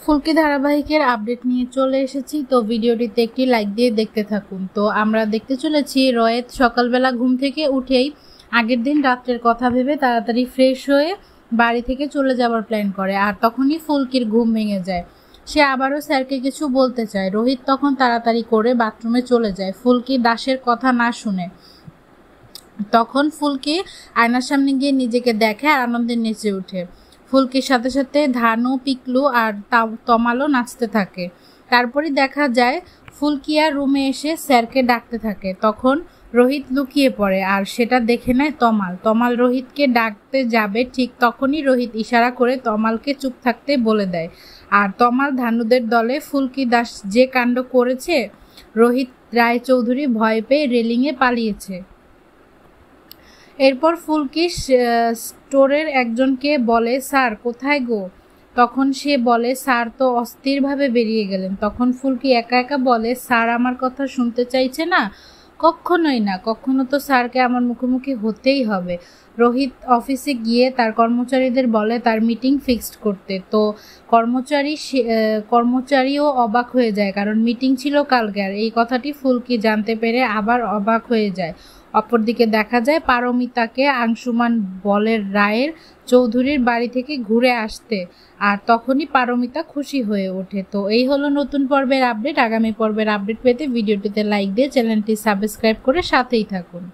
ফুলকি ধারাবাহিকের আপডেট নিয়ে চলে এসেছি। তো ভিডিওটিতে একটি লাইক দিয়ে দেখতে থাকুন। তো আমরা দেখতে চলেছি রয়েত সকালবেলা ঘুম থেকে উঠেই আগের দিন রাত্রের কথা ভেবে তাড়াতাড়ি ফ্রেশ হয়ে বাড়ি থেকে চলে যাওয়ার প্ল্যান করে, আর তখনই ফুলকির ঘুম ভেঙে যায়। সে আবারও স্যারকে কিছু বলতে চায়। রোহিত তখন তাড়াতাড়ি করে বাথরুমে চলে যায় ফুলকি দাসের কথা না শুনে। তখন ফুলকি আয়নার সামনে গিয়ে নিজেকে দেখে আর আনন্দে নেচে ওঠে। ফুলকির সাথে সাথে ধানু, পিকলু আর তমালও নাচতে থাকে। তারপরে দেখা যায় ফুলকিয়া রুমে এসে স্যারকে ডাকতে থাকে। তখন রোহিত লুকিয়ে পড়ে আর সেটা দেখে নেয় তমাল। তমাল রোহিতকে ডাকতে যাবে, ঠিক তখনই রোহিত ইশারা করে তমালকে চুপ থাকতে বলে দেয়। আর তমাল ধানুদের দলে ফুলকি দাস যে কাণ্ড করেছে, রোহিত রায়চৌধুরী ভয় পেয়ে রেলিংয়ে পালিয়েছে। এরপর ফুলকি স্টোরের একজনকে বলে, স্যার কোথায় গো? তখন সে বলে, স্যার তো অস্থিরভাবে বেরিয়ে গেলেন। তখন ফুলকি একা একা বলে, স্যার আমার কথা শুনতে চাইছে না? কখনোই না, কখনো তো স্যারকে আমার মুখোমুখি হতেই হবে। রোহিত অফিসে গিয়ে তার কর্মচারীদের বলে তার মিটিং ফিক্সড করতে। তো কর্মচারীও অবাক হয়ে যায়, কারণ মিটিং ছিল কালকে। আর এই কথাটি ফুলকি জানতে পেরে আবার অবাক হয়ে যায়। অপরদিকে দেখা যায় পারমিতাকে আংশুমান বলের রায়ের চৌধুরীর বাড়ি থেকে ঘুরে আসতে, আর তখনই পারমিতা খুশি হয়ে ওঠে। তো এই হলো নতুন পর্বের আপডেট। আগামী পর্বের আপডেট পেতে ভিডিওটিতে লাইক দিয়ে চ্যানেলটি সাবস্ক্রাইব করে সাথেই থাকুন।